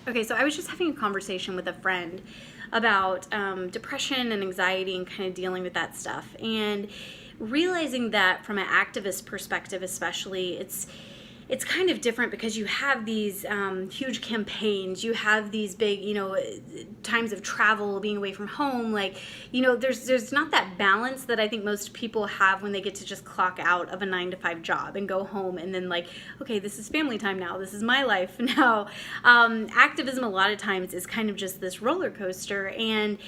Okay, so I was just having a conversation with a friend about depression and anxiety and kind of dealing with that stuff, and realizing that from an activist perspective, especially, it's kind of different because you have these huge campaigns, you have these big, times of travel, being away from home. Like, there's not that balance that I think most people have when they get to just clock out of a 9 to 5 job and go home and then like, okay, this is family time now. This is my life now. Activism a lot of times is kind of just this roller coaster. And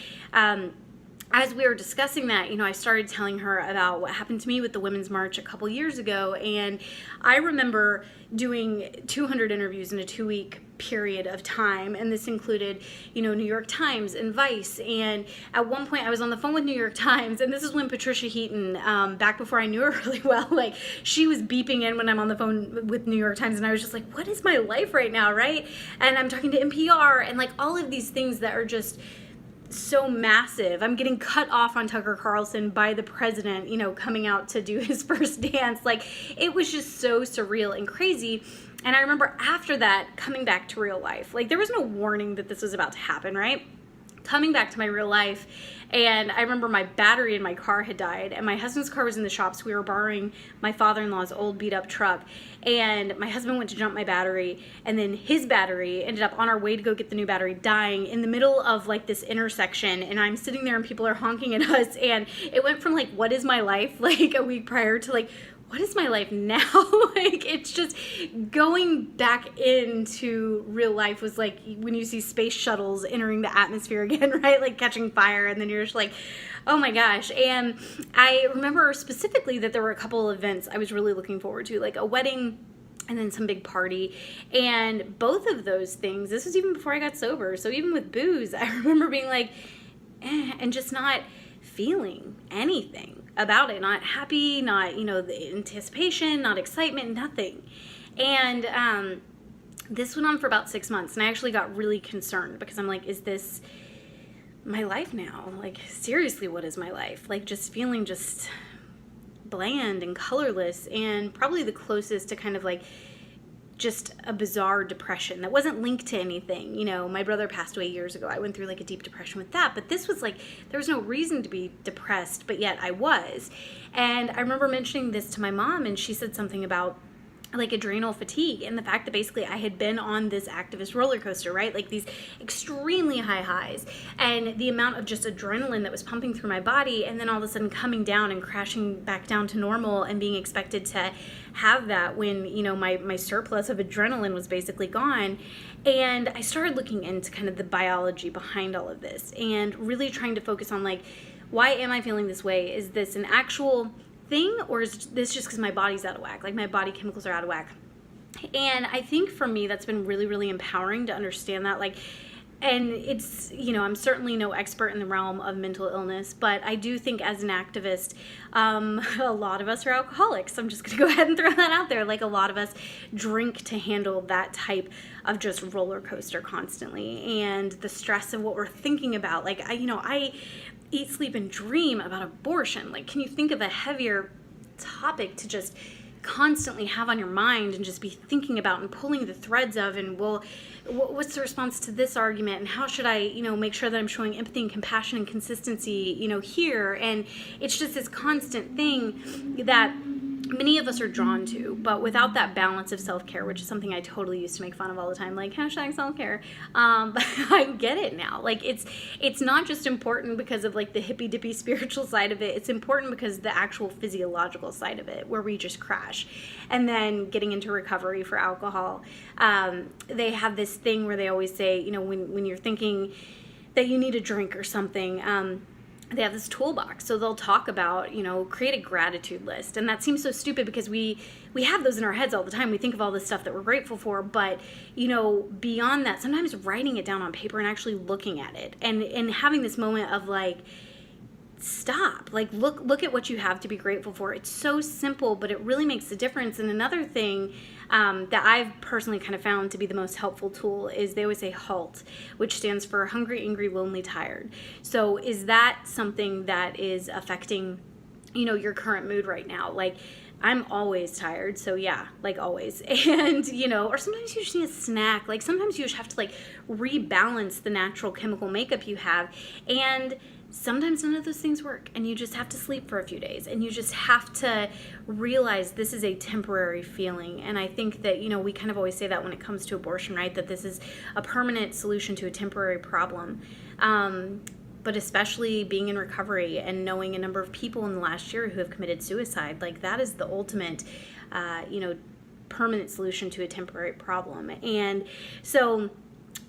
as we were discussing that, I started telling her about what happened to me with the Women's March a couple years ago. And I remember doing 200 interviews in a 2-week period of time. And this included, New York Times and Vice. And at one point I was on the phone with New York Times. And this is when Patricia Heaton, back before I knew her really well, like she was beeping in when I'm on the phone with New York Times. And I was just like, what is my life right now, right? And I'm talking to NPR and like all of these things that are just so massive. I'm getting cut off on Tucker Carlson by the president, coming out to do his first dance. Like, it was just so surreal and crazy. And I remember after that coming back to real life. Like, there was no warning that this was about to happen, right? Coming back to my real life, and I remember my battery in my car had died, and my husband's car was in the shop, so we were borrowing my father-in-law's old beat-up truck, and my husband went to jump my battery, and then his battery ended up on our way to go get the new battery dying in the middle of like this intersection, and I'm sitting there and people are honking at us, and it went from like, what is my life, like a week prior, to like, what is my life now? Like, it's just going back into real life was like when you see space shuttles entering the atmosphere again, right? Like catching fire, and then you're just like, oh my gosh. And I remember specifically that there were a couple of events I was really looking forward to, like a wedding and then some big party. And both of those things, this was even before I got sober. So even with booze, I remember being like, and just not feeling anything about it, not happy, not, the anticipation, not excitement, nothing. And this went on for about 6 months, and I actually got really concerned because I'm like, is this my life now? Like, seriously, what is my life? Like, just feeling just bland and colorless, and probably the closest to kind of like just a bizarre depression that wasn't linked to anything. My brother passed away years ago. I went through like a deep depression with that, but this was like, there was no reason to be depressed, but yet I was. And I remember mentioning this to my mom, and she said something about like adrenal fatigue and the fact that basically I had been on this activist roller coaster, right? Like these extremely high highs, and the amount of just adrenaline that was pumping through my body, and then all of a sudden coming down and crashing back down to normal and being expected to have that when, my surplus of adrenaline was basically gone. And I started looking into kind of the biology behind all of this and really trying to focus on like, why am I feeling this way? Is this an actual thing, or is this just because my body's out of whack? Like, my body chemicals are out of whack. And I think for me that's been really, really empowering to understand that. Like, and it's, I'm certainly no expert in the realm of mental illness, but I do think as an activist, a lot of us are alcoholics. I'm just gonna go ahead and throw that out there. Like, a lot of us drink to handle that type of just roller coaster constantly, and the stress of what we're thinking about. Like, I eat, sleep, and dream about abortion. Like, can you think of a heavier topic to just constantly have on your mind and just be thinking about and pulling the threads of, and well, what's the response to this argument, and how should I, make sure that I'm showing empathy and compassion and consistency, here. And it's just this constant thing that many of us are drawn to, but without that balance of self-care, which is something I totally used to make fun of all the time, like hashtag self-care. But I get it now. Like, it's not just important because of like the hippy dippy spiritual side of it. It's important because the actual physiological side of it, where we just crash. And then getting into recovery for alcohol, they have this thing where they always say, when you're thinking that you need a drink or something, they have this toolbox. So they'll talk about, create a gratitude list. And that seems so stupid because we have those in our heads all the time. We think of all this stuff that we're grateful for, but, beyond that, sometimes writing it down on paper and actually looking at it and having this moment of like, stop, like look at what you have to be grateful for. It's so simple, but it really makes a difference. And another thing that I've personally kind of found to be the most helpful tool is they always say HALT, which stands for hungry, angry, lonely, tired. So is that something that is affecting, your current mood right now? Like, I'm always tired, so yeah, like always. And, or sometimes you just need a snack. Like sometimes you just have to like rebalance the natural chemical makeup you have. And sometimes none of those things work, and you just have to sleep for a few days, and you just have to realize this is a temporary feeling. And I think that, we kind of always say that when it comes to abortion, right? That this is a permanent solution to a temporary problem. But especially being in recovery and knowing a number of people in the last year who have committed suicide, like that is the ultimate, permanent solution to a temporary problem. And so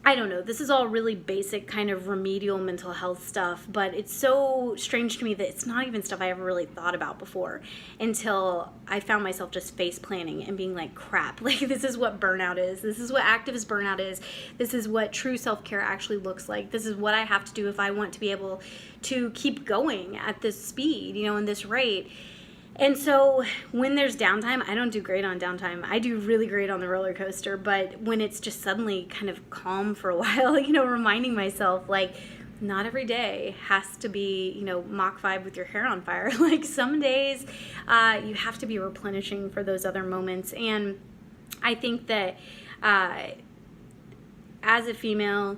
I don't know, this is all really basic kind of remedial mental health stuff, but it's so strange to me that it's not even stuff I ever really thought about before until I found myself just face planning and being like, crap, like this is what burnout is. This is what activist burnout is. This is what true self-care actually looks like. This is what I have to do if I want to be able to keep going at this speed, and this rate. And so when there's downtime, I don't do great on downtime. I do really great on the roller coaster, but when it's just suddenly kind of calm for a while, reminding myself like not every day has to be, Mach 5 with your hair on fire. Like some days you have to be replenishing for those other moments. And I think that as a female,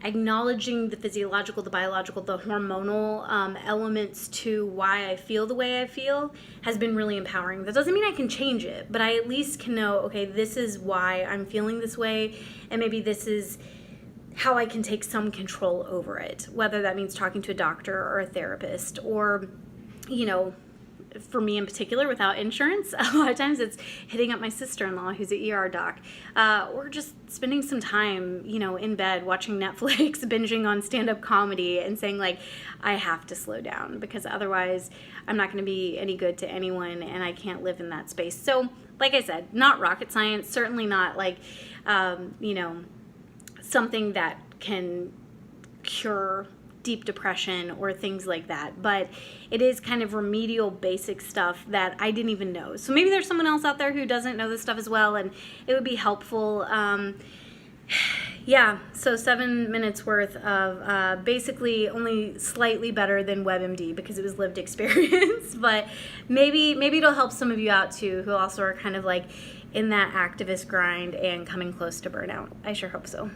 acknowledging the physiological, the biological, the hormonal elements to why I feel the way I feel has been really empowering. That doesn't mean I can change it, but I at least can know, okay, this is why I'm feeling this way, and maybe this is how I can take some control over it, whether that means talking to a doctor or a therapist, or, for me in particular, without insurance, a lot of times it's hitting up my sister-in-law who's an ER doc, or just spending some time, in bed watching Netflix, binging on stand-up comedy and saying like, I have to slow down because otherwise I'm not going to be any good to anyone and I can't live in that space. So like I said, not rocket science, certainly not like, something that can cure deep depression or things like that, but it is kind of remedial basic stuff that I didn't even know. So maybe there's someone else out there who doesn't know this stuff as well, and it would be helpful. Yeah, so 7 minutes worth of basically only slightly better than WebMD because it was lived experience, but maybe it'll help some of you out too who also are kind of like in that activist grind and coming close to burnout. I sure hope so.